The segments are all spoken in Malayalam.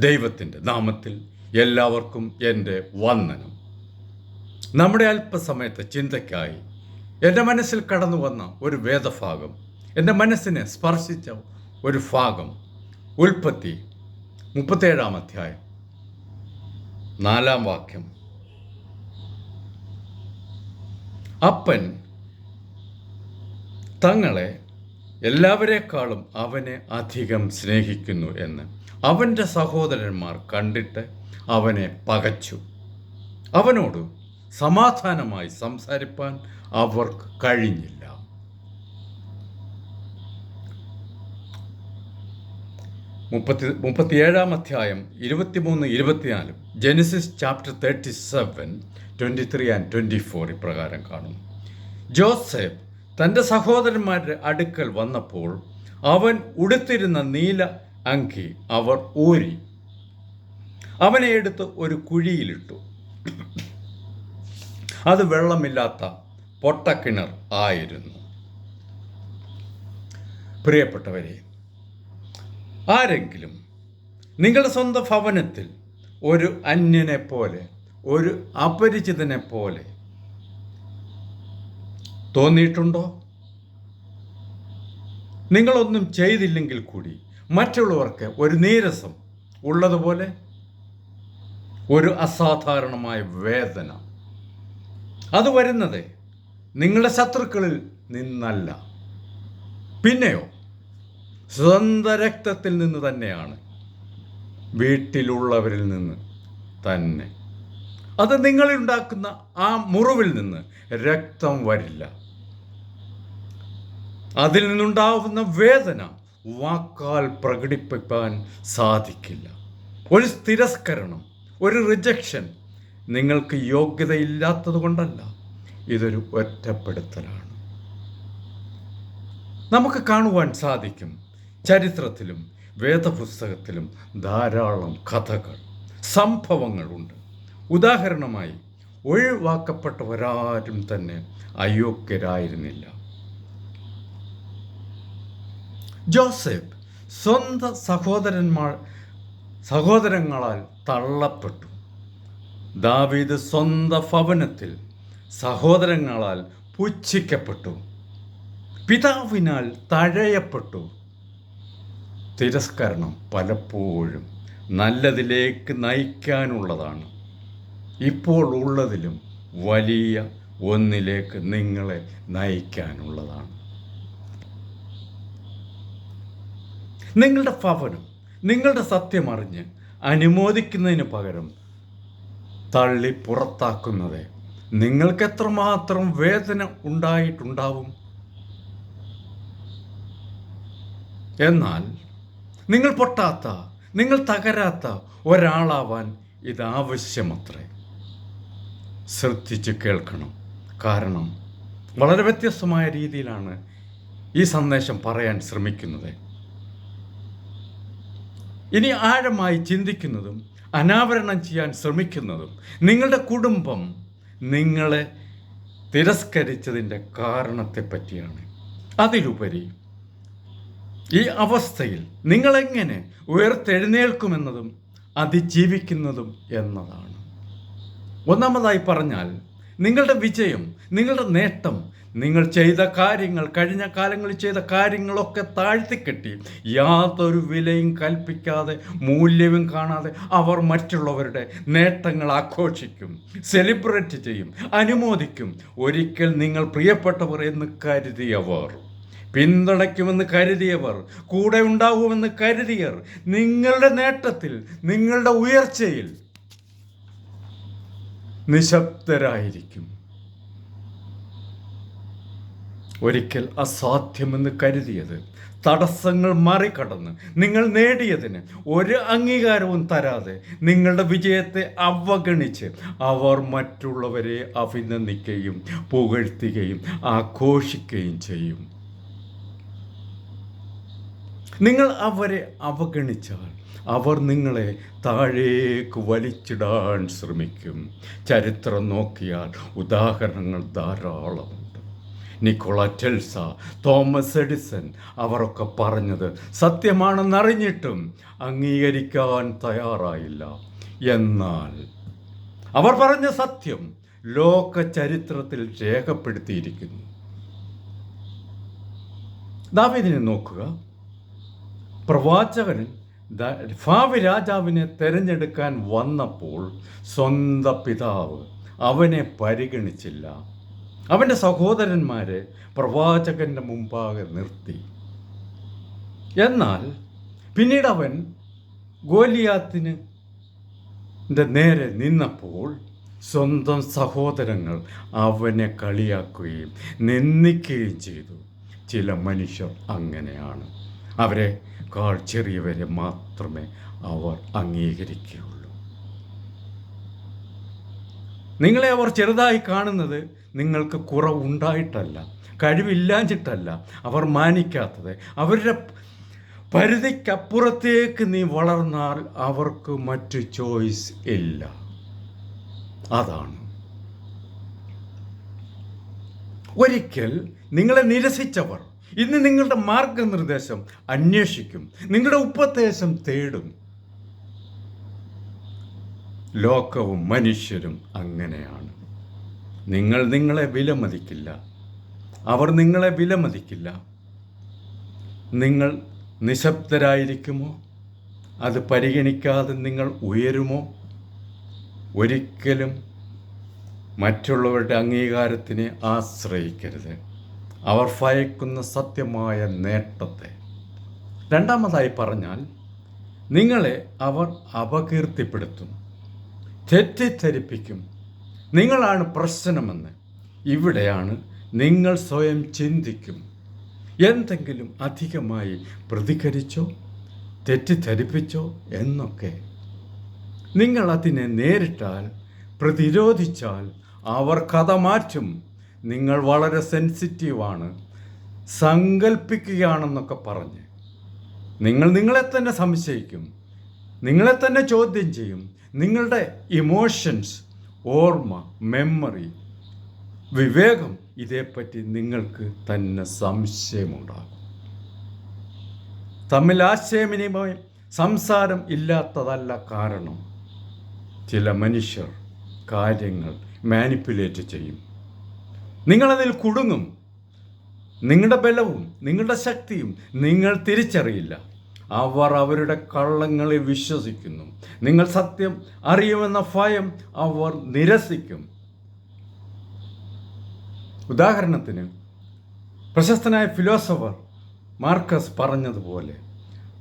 ദൈവത്തിൻ്റെ നാമത്തിൽ എല്ലാവർക്കും എൻ്റെ വന്ദനം. നമ്മുടെ അല്പസമയത്തെ ചിന്തയ്ക്കായി എൻ്റെ മനസ്സിൽ കടന്നു വന്ന ഒരു വേദഭാഗം, എൻ്റെ മനസ്സിനെ സ്പർശിച്ച ഒരു ഭാഗം, ഉൽപ്പത്തി 37 അധ്യായം 4 വാക്യം. അപ്പൻ തങ്ങളെ എല്ലാവരെക്കാളും അവനെ അധികം സ്നേഹിക്കുന്നു എന്ന് അവൻ്റെ സഹോദരന്മാർ കണ്ടിട്ട് അവനെ പകച്ചു. അവനോട് സമാധാനമായി സംസാരിപ്പാൻ അവർക്ക് കഴിഞ്ഞില്ല. മുപ്പത്തിയേഴാം അധ്യായം 23-24 ജെനസിസ് ചാപ്റ്റർ 37, 23 and 24 ഇപ്രകാരം കാണുന്നു. ജോസഫ് തൻ്റെ സഹോദരന്മാരുടെ അടുക്കൽ വന്നപ്പോൾ അവൻ ഉടുത്തിരുന്ന നീല അങ്കി അവർ ഊരി അവനെ എടുത്ത് ഒരു കുഴിയിലിട്ടു. അത് വെള്ളമില്ലാത്ത പൊട്ടക്കിണർ ആയിരുന്നു. പ്രിയപ്പെട്ടവരെ, ആരെങ്കിലും നിങ്ങളുടെ സ്വന്തം ഭവനത്തിൽ ഒരു അന്യനെ പോലെ, ഒരു അപരിചിതനെ പോലെ തോന്നിയിട്ടുണ്ടോ? നിങ്ങളൊന്നും ചെയ്തില്ലെങ്കിൽ കൂടി മറ്റുള്ളവർക്ക് ഒരു നീരസം ഉള്ളതുപോലെ, ഒരു അസാധാരണമായ വേദന, അത് വരുന്നത് നിങ്ങളുടെ ശത്രുക്കളിൽ നിന്നല്ല, പിന്നെയോ സ്വന്തം രക്തത്തിൽ നിന്ന് തന്നെയാണ്, വീട്ടിലുള്ളവരിൽ നിന്ന് തന്നെ. അത് നിങ്ങളുണ്ടാക്കുന്ന ആ മുറിവിൽ നിന്ന് രക്തം വരില്ല. അതിൽ നിന്നുണ്ടാവുന്ന വേദന വാക്കാൽ പ്രകടിപ്പിക്കാൻ സാധിക്കില്ല. ഒരു തിരസ്കരണം, ഒരു റിജക്ഷൻ നിങ്ങൾക്ക് യോഗ്യതയില്ലാത്തത് കൊണ്ടല്ല, ഇതൊരു ഒറ്റപ്പെടുത്തലാണ്. നമുക്ക് കാണുവാൻ സാധിക്കും, ചരിത്രത്തിലും വേദപുസ്തകത്തിലും ധാരാളം കഥകൾ, സംഭവങ്ങളുണ്ട്. ഉദാഹരണമായി, ഒഴിവാക്കപ്പെട്ടവരാരും തന്നെ അയോഗ്യരായിരുന്നില്ല. ജോസഫ് സ്വന്തം സഹോദരങ്ങളാൽ തള്ളപ്പെട്ടു. ദാവീദ് സ്വന്തം ഭവനത്തിൽ സഹോദരങ്ങളാൽ പുച്ഛിക്കപ്പെട്ടു, പിതാവിനാൽ തഴയപ്പെട്ടു. തിരസ്കരണം പലപ്പോഴും നല്ലതിലേക്ക് നയിക്കാനുള്ളതാണ്. ഇപ്പോൾ ഉള്ളതിലും വലിയ ഒന്നിലേക്ക് നിങ്ങളെ നയിക്കാനുള്ളതാണ്. നിങ്ങളുടെ ഭവനം നിങ്ങളുടെ സത്യമറിഞ്ഞ് അനുമോദിക്കുന്നതിന് പകരം തള്ളി പുറത്താക്കുന്നത് നിങ്ങൾക്ക് എത്രമാത്രം വേദന ഉണ്ടായിട്ടുണ്ടാവും. എന്നാൽ നിങ്ങൾ പൊട്ടാത്ത, നിങ്ങൾ തകരാത്ത ഒരാളാവാൻ ഇത് ആവശ്യമത്രേ. ശ്രദ്ധിച്ച് കേൾക്കണം. കാരണം വളരെ വ്യത്യസ്തമായ രീതിയിലാണ് ഈ സന്ദേശം പറയാൻ ശ്രമിക്കുന്നത്. ഇനി ആഴമായി ചിന്തിക്കുന്നതും അനാവരണം ചെയ്യാൻ ശ്രമിക്കുന്നതും നിങ്ങളുടെ കുടുംബം നിങ്ങളെ തിരസ്കരിച്ചതിൻ്റെ കാരണത്തെ പറ്റിയാണ്. അതിലുപരി ഈ അവസ്ഥയിൽ നിങ്ങളെങ്ങനെ ഉയർത്തെഴുന്നേൽക്കുമെന്നതും അതിജീവിക്കുന്നതും എന്നതാണ്. ഒന്നാമതായി പറഞ്ഞാൽ, നിങ്ങളുടെ വിജയം, നിങ്ങളുടെ നേട്ടം, നിങ്ങൾ ചെയ്ത കാര്യങ്ങൾ, കഴിഞ്ഞ കാലങ്ങളിൽ ചെയ്ത കാര്യങ്ങളൊക്കെ താഴ്ത്തിക്കെട്ടി യാതൊരു വിലയും കൽപ്പിക്കാതെ, മൂല്യവും കാണാതെ അവർ മറ്റുള്ളവരുടെ നേട്ടങ്ങൾ ആഘോഷിക്കും, സെലിബ്രേറ്റ് ചെയ്യും, അനുമോദിക്കും. ഒരിക്കൽ നിങ്ങൾ പ്രിയപ്പെട്ടവർ എന്ന് കരുതിയവർ, പിന്തുണയ്ക്കുമെന്ന് കരുതിയവർ, കൂടെ ഉണ്ടാകുമെന്ന് കരുതിയവർ നിങ്ങളുടെ നേട്ടത്തിൽ, നിങ്ങളുടെ ഉയർച്ചയിൽ നിശബ്ദരായിരിക്കും. ഒരിക്കൽ അസാധ്യമെന്ന് കരുതിയത് തടസ്സങ്ങൾ മറികടന്ന് നിങ്ങൾ നേടിയതിന് ഒരു അംഗീകാരവും തരാതെ നിങ്ങളുടെ വിജയത്തെ അവഗണിച്ച് അവർ മറ്റുള്ളവരെ അഭിനന്ദിക്കുകയും പുകഴ്ത്തുകയും ആഘോഷിക്കുകയും ചെയ്യും. നിങ്ങൾ അവരെ അവഗണിച്ചാൽ അവർ നിങ്ങളെ താഴേക്ക് വലിച്ചിടാൻ ശ്രമിക്കും. ചരിത്രം നോക്കിയാൽ ഉദാഹരണങ്ങൾ ധാരാളമുണ്ട്. നിക്കോള ടെസ്ല, തോമസ് എഡിസൺ അവരൊക്കെ പറഞ്ഞത് സത്യമാണെന്നറിഞ്ഞിട്ടും അംഗീകരിക്കാൻ തയ്യാറായില്ല. എന്നാൽ അവർ പറഞ്ഞ സത്യം ലോക ചരിത്രത്തിൽ രേഖപ്പെടുത്തിയിരിക്കുന്നു. ദാവീദിനെ നോക്കുക. പ്രവാചകൻ ഭാവി രാജാവിനെ തിരഞ്ഞെടുക്കാൻ വന്നപ്പോൾ സ്വന്തം പിതാവ് അവനെ പരിഗണിച്ചില്ല. അവൻ്റെ സഹോദരന്മാരെ പ്രവാചകൻ്റെ മുമ്പാകെ നിർത്തി. എന്നാൽ പിന്നീട് അവൻ ഗോലിയാത്തിന് നേരെ നിന്നപ്പോൾ സ്വന്തം സഹോദരങ്ങൾ അവനെ കളിയാക്കുകയും നിന്ദിക്കുകയും ചെയ്തു. ചില മനുഷ്യർ അങ്ങനെയാണ്. അവരെക്കാൾ ചെറിയവരെ മാത്രമേ അവർ അംഗീകരിക്കുകയുള്ളൂ. നിങ്ങളെ അവർ ചെറുതായി കാണുന്നത് നിങ്ങൾക്ക് കുറവുണ്ടായിട്ടല്ല, കഴിവില്ലാഞ്ഞിട്ടല്ല അവർ മാനിക്കാത്തത്. അവരുടെ പരിധിക്കപ്പുറത്തേക്ക് നീ വളർന്നാൽ അവർക്ക് മറ്റു ചോയ്സ് ഇല്ല. അതാണ്. ഒരിക്കൽ നിങ്ങളെ നിരസിച്ചവർ ഇന്ന് നിങ്ങളുടെ മാർഗനിർദ്ദേശം അന്വേഷിക്കും, നിങ്ങളുടെ ഉപദേശം തേടും. ലോകവും മനുഷ്യരും അങ്ങനെയാണ്. നിങ്ങൾ നിങ്ങളെ വിലമതിക്കില്ല, അവർ നിങ്ങളെ വിലമതിക്കില്ല. നിങ്ങൾ നിശബ്ദരായിരിക്കുമോ? അത് പരിഗണിക്കാതെ നിങ്ങൾ ഉയരുമോ? ഒരിക്കലും മറ്റുള്ളവരുടെ അംഗീകാരത്തിനെ ആശ്രയിക്കരുത്. അവർ ഭയക്കുന്ന സത്യമായ നേട്ടത്തെ. രണ്ടാമതായി പറഞ്ഞാൽ, നിങ്ങളെ അവർ അപകീർത്തിപ്പെടുത്തും, തെറ്റിദ്ധരിപ്പിക്കും. നിങ്ങളാണ് പ്രശ്നമെന്ന്. ഇവിടെയാണ് നിങ്ങൾ സ്വയം ചിന്തിക്കും. എന്തെങ്കിലും അധികമായി പ്രതികരിച്ചോ തെറ്റിദ്ധരിപ്പിച്ചോ എന്നൊക്കെ. നിങ്ങൾ അതിനെ നേരിട്ടാൽ, പ്രതിരോധിച്ചാൽ അവർ കഥ മാറ്റും. നിങ്ങൾ വളരെ സെൻസിറ്റീവാണ്, സങ്കല്പിക്കുകയാണെന്നൊക്കെ പറഞ്ഞ് നിങ്ങൾ നിങ്ങളെ തന്നെ സംശയിക്കും, നിങ്ങളെ തന്നെ ചോദ്യം ചെയ്യും. നിങ്ങളുടെ ഇമോഷൻസ്, ഓർമ്മ, മെമ്മറി, വിവേകം, ഇതേപ്പറ്റി നിങ്ങൾക്ക് തന്നെ സംശയമുണ്ടാകും. തമ്മിൽ ആശയവിനിമയം, സംസാരം ഇല്ലാത്തതല്ല കാരണം. ചില മനുഷ്യർ കാര്യങ്ങൾ മാനിപ്പുലേറ്റ് ചെയ്യും. നിങ്ങളതിൽ കുടുങ്ങും. നിങ്ങളുടെ ബലവും നിങ്ങളുടെ ശക്തിയും നിങ്ങൾ തിരിച്ചറിയില്ല. അവർ അവരുടെ കള്ളങ്ങളെ വിശ്വസിക്കുന്നു. നിങ്ങൾ സത്യം അറിയുമെന്ന ഭയം അവർ നിരസിക്കും. ഉദാഹരണത്തിന്, പ്രശസ്തനായ ഫിലോസഫർ മാർക്കസ് പറഞ്ഞതുപോലെ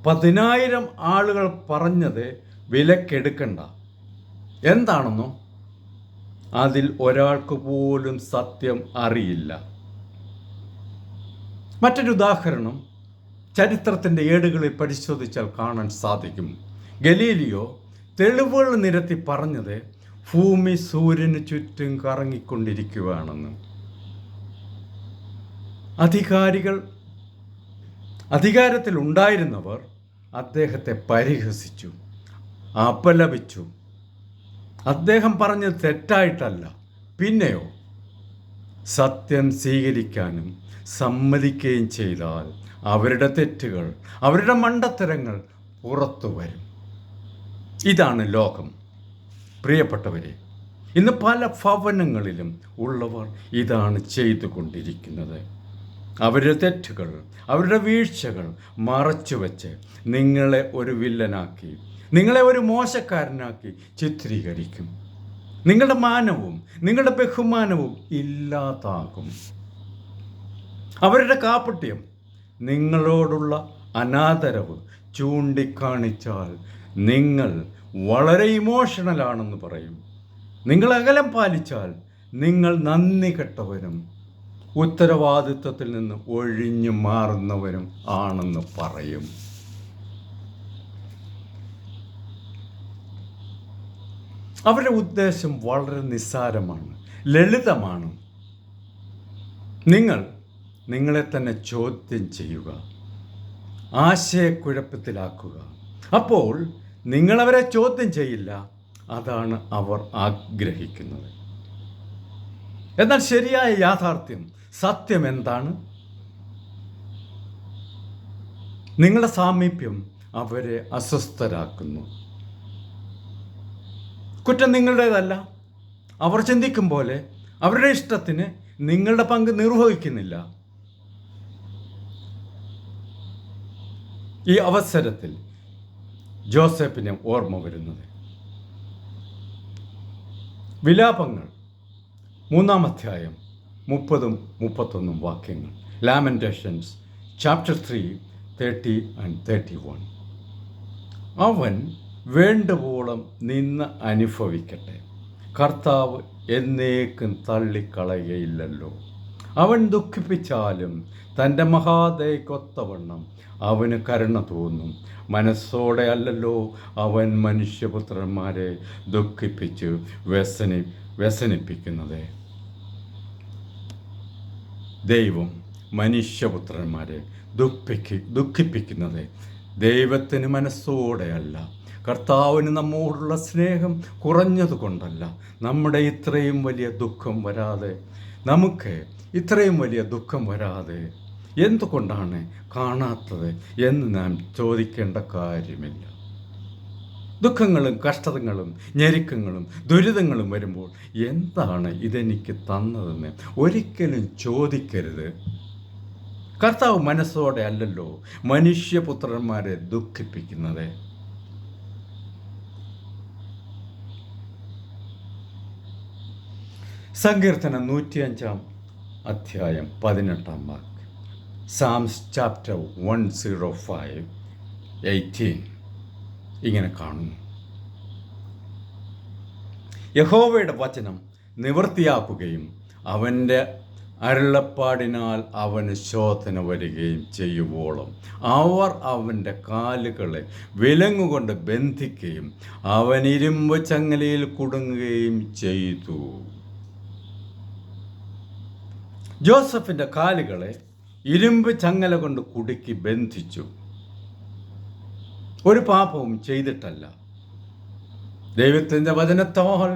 10,000 ആളുകൾ പറഞ്ഞത് വിലക്കെടുക്കണ്ട. എന്താണെന്നോ അതിൽ ഒരാൾക്ക് പോലും സത്യം അറിയില്ല. മറ്റൊരു ഉദാഹരണം ചരിത്രത്തിൻ്റെ ഏടുകളിൽ പരിശോധിച്ചാൽ കാണാൻ സാധിക്കും. ഗലീലിയോ തെളിവുകൾ നിരത്തി പറഞ്ഞത് ഭൂമി സൂര്യന് ചുറ്റും കറങ്ങിക്കൊണ്ടിരിക്കുകയാണെന്ന്. അധികാരത്തിലുണ്ടായിരുന്നവർ അദ്ദേഹത്തെ പരിഹസിച്ചു, അപലപിച്ചു. അദ്ദേഹം പറഞ്ഞത് തെറ്റായിട്ടല്ല, പിന്നെയോ സത്യം സ്വീകരിക്കാനും സമ്മതിക്കുകയും ചെയ്താൽ അവരുടെ തെറ്റുകൾ, അവരുടെ മണ്ടത്തരങ്ങൾ പുറത്തു വരും. ഇതാണ് ലോകം. പ്രിയപ്പെട്ടവരെ, ഇന്ന് പല ഭവനങ്ങളിലും ഉള്ളവർ ഇതാണ് ചെയ്തുകൊണ്ടിരിക്കുന്നത്. അവരുടെ തെറ്റുകൾ, അവരുടെ വീഴ്ചകൾ മറച്ചു വെച്ച് നിങ്ങളെ ഒരു വില്ലനാക്കി, നിങ്ങളെ ഒരു മോശക്കാരനാക്കി ചിത്രീകരിക്കും. നിങ്ങളുടെ മാനവും നിങ്ങളുടെ ബഹുമാനവും ഇല്ലാതാകും. അവരുടെ കാപട്യം, നിങ്ങളോടുള്ള അനാദരവ് ചൂണ്ടിക്കാണിച്ചാൽ നിങ്ങൾ വളരെ ഇമോഷണലാണെന്ന് പറയും. നിങ്ങൾ അകലം പാലിച്ചാൽ നിങ്ങൾ നന്ദി കെട്ടവരും ഉത്തരവാദിത്വത്തിൽ നിന്ന് ഒഴിഞ്ഞു മാറുന്നവരും ആണെന്ന് പറയും. അവരുടെ ഉദ്ദേശം വളരെ നിസ്സാരമാണ്, ലളിതമാണ്. നിങ്ങളെ തന്നെ ചോദ്യം ചെയ്യുക, ആശയക്കുഴപ്പത്തിലാക്കുക. അപ്പോൾ നിങ്ങളവരെ ചോദ്യം ചെയ്യില്ല. അതാണ് അവർ ആഗ്രഹിക്കുന്നത്. എന്നാൽ ശരിയായ യാഥാർത്ഥ്യം സത്യം എന്താണ്? നിങ്ങളുടെ സാമീപ്യം അവരെ അസ്വസ്ഥരാക്കുന്നു. കുറ്റം നിങ്ങളുടേതല്ല. അവർ ചിന്തിക്കും പോലെ അവരുടെ ഇഷ്ടത്തിന് നിങ്ങളുടെ പങ്ക് നിർവഹിക്കുന്നില്ല. ഈ അവസരത്തിൽ ജോസഫിന് ഓർമ്മ വരുന്നത് വിലാപങ്ങൾ 3-ാം അധ്യായം 30-31 വാക്യങ്ങൾ. ലാമെന്റേഷൻസ് ചാപ്റ്റർ 3 30 and 31. അവൻ വേണ്ടുവോളം നിന്ന് അനുഭവിക്കട്ടെ, കർത്താവ് എന്നേക്കും തള്ളിക്കളയുകയില്ലല്ലോ. അവൻ ദുഃഖിപ്പിച്ചാലും തൻ്റെ മഹാദയക്കൊത്തവണ്ണം അവന് കരുണ തോന്നും. മനസ്സോടെ അല്ലല്ലോ അവൻ മനുഷ്യപുത്രന്മാരെ ദുഃഖിപ്പിച്ച് വ്യസനിപ്പിക്കുന്നത്. ദൈവം മനുഷ്യപുത്രന്മാരെ ദുഃഖിപ്പിക്കുന്നത് ദൈവത്തിന് മനസ്സോടെയല്ല. കർത്താവിന് നമ്മോടുള്ള സ്നേഹം കുറഞ്ഞതുകൊണ്ടല്ല. നമുക്ക് ഇത്രയും വലിയ ദുഃഖം വരാതെ എന്തുകൊണ്ടാണ് കാണാത്തത് എന്ന് നാം ചോദിക്കേണ്ട കാര്യമില്ല. ദുഃഖങ്ങളും കഷ്ടതകളും ഞെരുക്കങ്ങളും ദുരിതങ്ങളും വരുമ്പോൾ എന്താണ് ഇതെനിക്ക് തന്നതെന്ന് ഒരിക്കലും ചോദിക്കരുത്. കർത്താവ് മനസ്സോടെ അല്ലല്ലോ മനുഷ്യപുത്രന്മാരെ ദുഃഖിപ്പിക്കുന്നത്. സങ്കീർത്തനം 105-ാം അധ്യായം 18-ാം വാക്യം. സാംസ് ചാപ്റ്റർ 105:18 ഇങ്ങനെ കാണുന്നു: യഹോവയുടെ വചനം നിവൃത്തിയാക്കുകയും അവൻ്റെ അരുളപ്പാടിനാൽ അവന് ശോധന വരികയും ചെയ്യുവോളം അവർ അവൻ്റെ കാലുകളെ വിലങ്ങുകൊണ്ട് ബന്ധിക്കുകയും അവൻ ഇരുമ്പ് ചങ്ങലയിൽ കുടുങ്ങുകയും ചെയ്തു. ജോസഫിൻ്റെ കാലുകളെ ഇരുമ്പ് ചങ്ങല കൊണ്ട് കുടുക്കി ബന്ധിച്ചു. ഒരു പാപവും ചെയ്തിട്ടല്ല. ദൈവത്തിൻ്റെ വചനത്താൽ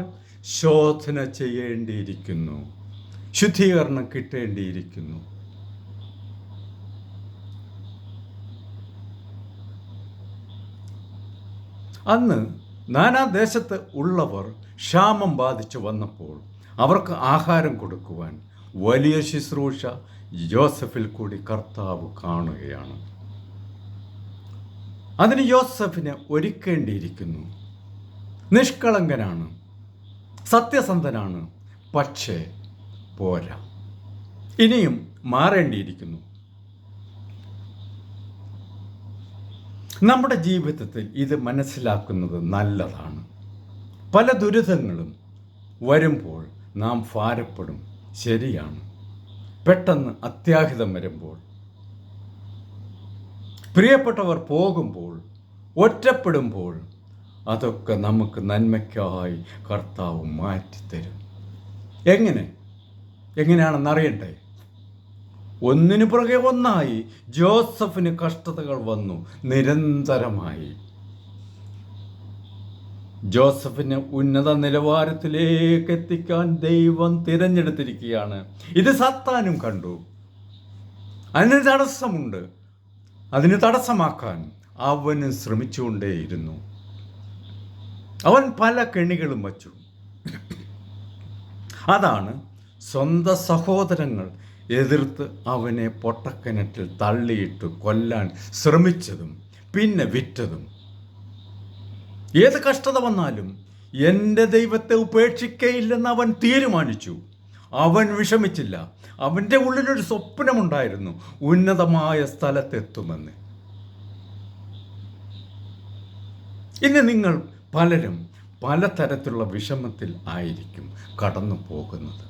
ശോധന ചെയ്യേണ്ടിയിരിക്കുന്നു, ശുദ്ധീകരണം കിട്ടേണ്ടിയിരിക്കുന്നു. അന്ന് നാനാദേശത്ത് ഉള്ളവർ ക്ഷാമം ബാധിച്ചു വന്നപ്പോൾ അവർക്ക് ആഹാരം കൊടുക്കുവാൻ വലിയ ശുശ്രൂഷ ജോസഫിൽ കൂടി കർത്താവ് കാണുകയാണ്. അതിന് യോസഫിനെ ഒരുക്കേണ്ടിയിരിക്കുന്നു. നിഷ്കളങ്കനാണ്, സത്യസന്ധനാണ്, പക്ഷേ പോരാ, ഇനിയും മാറേണ്ടിയിരിക്കുന്നു. നമ്മുടെ ജീവിതത്തിൽ ഇത് മനസ്സിലാക്കുന്നത് നല്ലതാണ്. പല ദുരിതങ്ങളും വരുമ്പോൾ നാം ഭാരപ്പെടും, ശരിയാണ്. പെട്ടെന്ന് അത്യാഹിതം വരുമ്പോൾ, പ്രിയപ്പെട്ടവർ പോകുമ്പോൾ, ഒറ്റപ്പെടുമ്പോൾ, അതൊക്കെ നമുക്ക് നന്മയ്ക്കായി കർത്താവ് മാറ്റിത്തരും. എങ്ങനെയാണെന്നറിയട്ടെ. ഒന്നിനു പുറകെ ഒന്നായി ജോസഫിന് കഷ്ടതകൾ വന്നു, നിരന്തരമായി. ജോസഫിനെ ഉന്നത നിലവാരത്തിലേക്ക് എത്തിക്കാൻ ദൈവം തിരഞ്ഞെടുത്തിരിക്കുകയാണ്. ഇത് സാത്താനും കണ്ടു. അതിന് തടസ്സമുണ്ട്. അതിന് തടസ്സമാക്കാൻ അവന് ശ്രമിച്ചുകൊണ്ടേയിരുന്നു. അവൻ പല കെണികളും വച്ചു. അതാണ് സ്വന്തം സഹോദരങ്ങൾ എതിർത്ത് അവനെ പൊട്ടക്കിണറ്റിൽ തള്ളിയിട്ട് കൊല്ലാൻ ശ്രമിച്ചതും പിന്നെ വിറ്റതും. ഏത് കഷ്ടത വന്നാലും എൻ്റെ ദൈവത്തെ ഉപേക്ഷിക്കയില്ലെന്ന് അവൻ തീരുമാനിച്ചു. അവൻ വിഷമിച്ചില്ല. അവൻ്റെ ഉള്ളിലൊരു സ്വപ്നമുണ്ടായിരുന്നു, ഉന്നതമായ സ്ഥലത്തെത്തുമെന്ന്. ഇന്ന് നിങ്ങൾ പലരും പലതരത്തിലുള്ള വിഷമത്തിൽ ആയിരിക്കും കടന്നു പോകുന്നത്,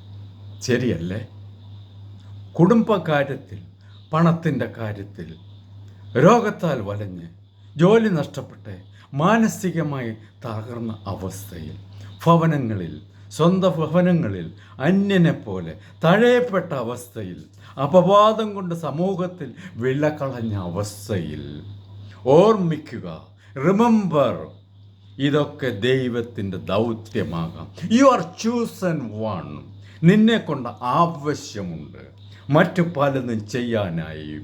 ശരിയല്ലേ? കുടുംബകാര്യത്തിൽ, പണത്തിൻ്റെ കാര്യത്തിൽ, രോഗത്താൽ വലഞ്ഞ്, ജോലി നഷ്ടപ്പെട്ട് മാനസികമായി തകർന്ന അവസ്ഥയിൽ, സ്വന്തം ഭവനങ്ങളിൽ അന്യനെ പോലെ തഴയപ്പെട്ട അവസ്ഥയിൽ, അപവാദം കൊണ്ട് സമൂഹത്തിൽ വിലകളഞ്ഞ അവസ്ഥയിൽ ഓർമ്മിക്കുക, റിമെമ്പർ, ഇതൊക്കെ ദൈവത്തിൻ്റെ ദൗത്യമാകാം. You are chosen one. നിന്നെ കൊണ്ട് ആവശ്യമുണ്ട്. മറ്റു പലതും ചെയ്യാനായി.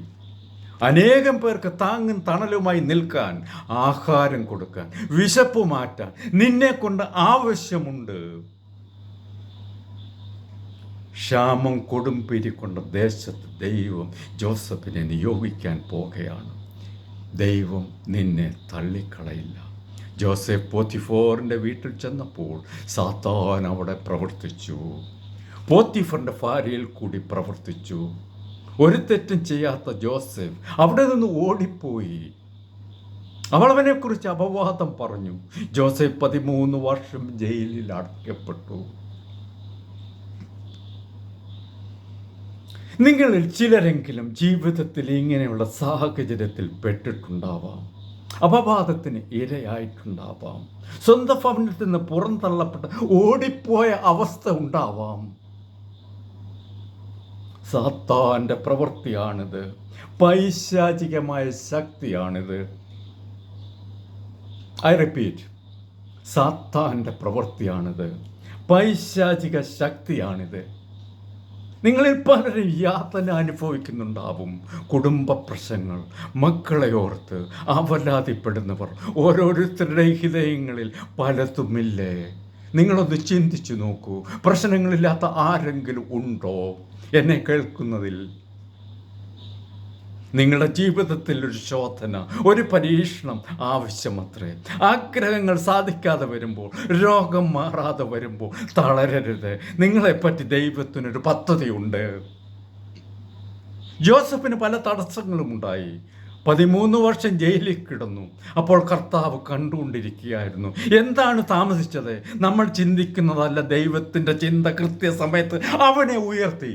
അനേകം പേർക്ക് താങ്ങും തണലുമായി നിൽക്കാൻ, ആഹാരം കൊടുക്കാൻ, വിശപ്പ് മാറ്റാൻ നിന്നെ കൊണ്ട് ആവശ്യമുണ്ട്. ക്ഷാമം കൊടുമ്പിരിക്കൊണ്ട ദേശത്ത് ദൈവം ജോസഫിനെ നിയോഗിക്കാൻ പോകുകയാണ്. ദൈവം നിന്നെ തള്ളിക്കളയില്ല. ജോസഫ് പോത്തിഫറിൻ്റെ വീട്ടിൽ ചെന്നപ്പോൾ സാത്താൻ അവിടെ പ്രവർത്തിച്ചു. പോത്തിഫറിൻ്റെ ഭാര്യയിൽ കൂടി പ്രവർത്തിച്ചു. ഒരു തെറ്റും ചെയ്യാത്ത ജോസഫ് അവിടെ നിന്ന് ഓടിപ്പോയി. അവൾ അവനെക്കുറിച്ച് അപവാദം പറഞ്ഞു. ജോസഫ് 13 വർഷം ജയിലിൽ അടയ്ക്കപ്പെട്ടു. നിങ്ങളിൽ ചിലരെങ്കിലും ജീവിതത്തിൽ ഇങ്ങനെയുള്ള സാഹചര്യത്തിൽ പെട്ടിട്ടുണ്ടാവാം. അപവാദത്തിന് ഇരയായിട്ടുണ്ടാവാം. സ്വന്തം ഭവനത്തിൽ നിന്ന് പുറന്തള്ളപ്പെട്ട് ഓടിപ്പോയ അവസ്ഥ ഉണ്ടാവാം. സാത്താൻ്റെ പ്രവൃത്തിയാണിത്. പൈശാചികമായ ശക്തിയാണിത്. ഐ റിപ്പീറ്റ്, സാത്താൻ്റെ പ്രവൃത്തിയാണിത്. പൈശാചിക ശക്തിയാണിത്. നിങ്ങളിൽ പലരും യാതന അനുഭവിക്കുന്നുണ്ടാവും. കുടുംബ പ്രശ്നങ്ങൾ, മക്കളെ ഓർത്ത് ആവലാതിപ്പെടുന്നവർ ഓരോരുത്തരുടെ ഹൃദയങ്ങളിൽ പലതുമില്ലേ? നിങ്ങളൊന്ന് ചിന്തിച്ചു നോക്കൂ. പ്രശ്നങ്ങളില്ലാത്ത ആരെങ്കിലും ഉണ്ടോ എന്നെ കേൾക്കുന്നതിൽ? നിങ്ങളുടെ ജീവിതത്തിൽ ഒരു ശോധന, ഒരു പരീക്ഷണം ആവശ്യമത്രേ. ആഗ്രഹങ്ങൾ സാധിക്കാതെ വരുമ്പോൾ, രോഗം മാറാതെ വരുമ്പോൾ തളരരുത്. നിങ്ങളെപ്പറ്റി ദൈവത്തിനൊരു പദ്ധതിയുണ്ട്. ജോസഫിന് പല തടസ്സങ്ങളും ഉണ്ടായി. 13 വർഷം ജയിലിൽ കിടന്നു. അപ്പോൾ കർത്താവ് കണ്ടുകൊണ്ടിരിക്കുകയായിരുന്നു. എന്താണ് താമസിച്ചത്? നമ്മൾ ചിന്തിക്കുന്നതല്ല, ദൈവത്തിൻ്റെ ചിന്ത കൃത്യസമയത്ത് അവനെ ഉയർത്തി.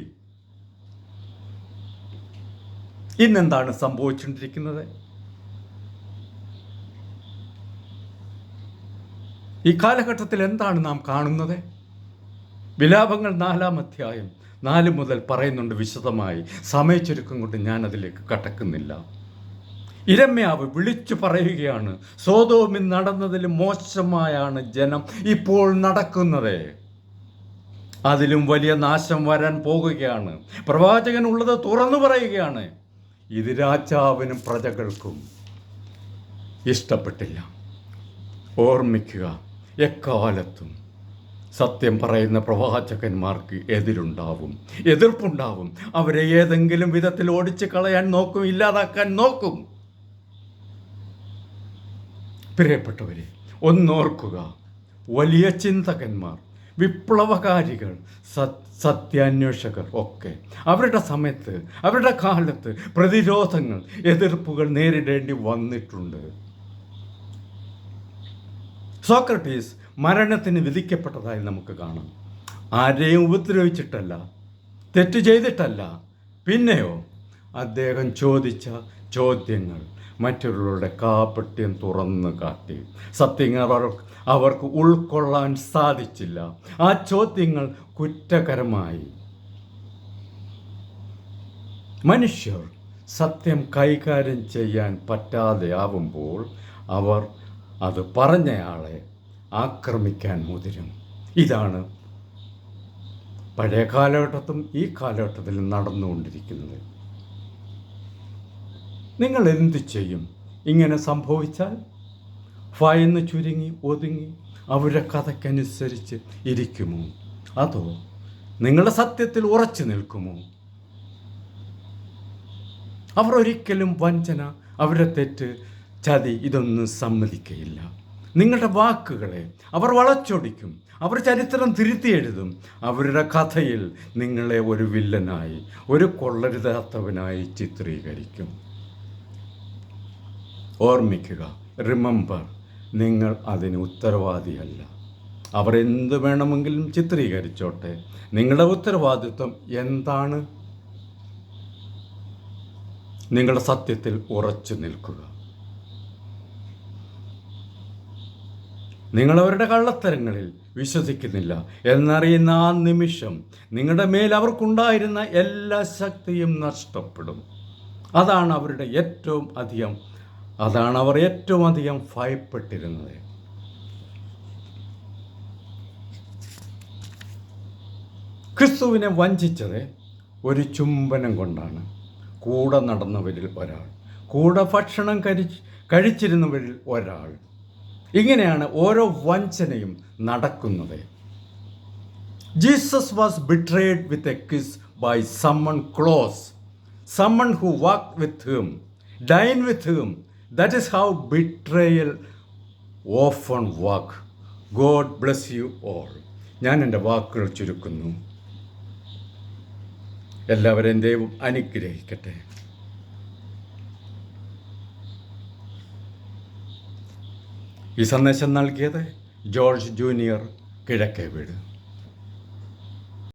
ഇന്നെന്താണ് സംഭവിച്ചുകൊണ്ടിരിക്കുന്നത്? ഈ കാലഘട്ടത്തിൽ എന്താണ് നാം കാണുന്നത്? വിലാപങ്ങൾ 4-ാം അധ്യായം 4 മുതൽ പറയുന്നുണ്ട് വിശദമായി. സമയച്ചുരുക്കം കൊണ്ട് ഞാൻ അതിലേക്ക് കടക്കുന്നില്ല. ഇരമ്യാവ് വിളിച്ചു പറയുകയാണ്, സോദോമിൽ നടന്നതിലും മോശമായാണ് ജനം ഇപ്പോൾ നടക്കുന്നത്. അതിലും വലിയ നാശം വരാൻ പോകുകയാണ്. പ്രവാചകൻ ഉള്ളത് തുറന്നു പറയുകയാണ്. ഇത് രാജാവിനും പ്രജകൾക്കും ഇഷ്ടപ്പെട്ടില്ല. ഓർമ്മിക്കുക, എക്കാലത്തും സത്യം പറയുന്ന പ്രവാചകന്മാർക്ക് എതിർപ്പുണ്ടാവും. അവരെ ഏതെങ്കിലും വിധത്തിൽ ഓടിച്ചു കളയാൻ നോക്കും, ഇല്ലാതാക്കാൻ നോക്കും. പ്രിയപ്പെട്ടവരെ, ഒന്നോർക്കുക, വലിയ ചിന്തകന്മാർ, വിപ്ലവകാരികൾ, സത്യാന്വേഷകർ ഒക്കെ അവരുടെ സമയത്ത്, അവരുടെ കാലത്ത് പ്രതിരോധങ്ങൾ, എതിർപ്പുകൾ നേരിടേണ്ടി വന്നിട്ടുണ്ട്. സോക്രട്ടീസ് മരണത്തിന് വിധിക്കപ്പെട്ടതായി നമുക്ക് കാണാം. ആരെയും ഉപദ്രവിച്ചിട്ടല്ല, തെറ്റ് ചെയ്തിട്ടല്ല. പിന്നെയോ അദ്ദേഹം ചോദിച്ച ചോദ്യങ്ങൾ മറ്റുള്ളവരുടെ കാപട്യം തുറന്നു കാട്ടി. സത്യങ്ങൾ അവർക്ക് ഉൾക്കൊള്ളാൻ സാധിച്ചില്ല. ആ ചോദ്യങ്ങൾ കുറ്റകരമായി. മനുഷ്യർ സത്യം കൈകാര്യം ചെയ്യാൻ പറ്റാതെയാവുമ്പോൾ അവർ അത് പറഞ്ഞയാളെ ആക്രമിക്കാൻ മുതിരും. ഇതാണ് പഴയ കാലഘട്ടത്തും ഈ കാലഘട്ടത്തിലും നടന്നുകൊണ്ടിരിക്കുന്നത്. നിങ്ങൾ എന്ത് ചെയ്യും ഇങ്ങനെ സംഭവിച്ചാൽ? ഭയന്ന് ചുരുങ്ങി ഒതുങ്ങി അവരുടെ കഥയ്ക്കനുസരിച്ച് ഇരിക്കുമോ? അതോ നിങ്ങളുടെ സത്യത്തിൽ ഉറച്ചു നിൽക്കുമോ? അവർ ഒരിക്കലും വഞ്ചന, അവരുടെ തെറ്റ്, ചതി ഇതൊന്നും സമ്മതിക്കയില്ല. നിങ്ങളുടെ വാക്കുകളെ അവർ വളച്ചൊടിക്കും. അവർ ചരിത്രം തിരുത്തി എഴുതും. അവരുടെ കഥയിൽ നിങ്ങളെ ഒരു വില്ലനായി, ഒരു കൊള്ളരുതാത്തവനായി ചിത്രീകരിക്കും. ഓർമ്മിക്കുക, റിമെമ്പർ, നിങ്ങൾ അതിന് ഉത്തരവാദിയല്ല. അവർ എന്ത് വേണമെങ്കിലും ചിത്രീകരിച്ചോട്ടെ. നിങ്ങളുടെ ഉത്തരവാദിത്വം എന്താണ്? നിങ്ങളുടെ സത്യത്തിൽ ഉറച്ചു നിൽക്കുക. നിങ്ങളവരുടെ കള്ളത്തരങ്ങളിൽ വിശ്വസിക്കുന്നില്ല എന്നറിയുന്ന ആ നിമിഷം നിങ്ങളുടെ മേൽ അവർക്കുണ്ടായിരുന്ന എല്ലാ ശക്തിയും നഷ്ടപ്പെടും. അതാണ് അവർ ഏറ്റവും അധികം ഭയപ്പെട്ടിരുന്നത്. ക്രിസ്തുവിനെ വഞ്ചിച്ചത് ഒരു ചുംബനം കൊണ്ടാണ്. കൂടെ നടന്നവരിൽ ഒരാൾ, കൂടെ ഭക്ഷണം കഴിച്ചിരുന്നവരിൽ ഒരാൾ. ഇങ്ങനെയാണ് ഓരോ വഞ്ചനയും നടക്കുന്നത്. Jesus was betrayed with a kiss by someone close, someone who walked with him, dined with him. That is how betrayal often work. God bless you all. ഞാൻ എൻ്റെ വാക്കുകൾ ചുരുക്കുന്നു. എല്ലാവരെയും ദൈവം അനുഗ്രഹിക്കട്ടെ. ഈ സന്ദേശം നൽകിയത് ജോർജ് ജൂനിയർ കിഴക്കേവീട്.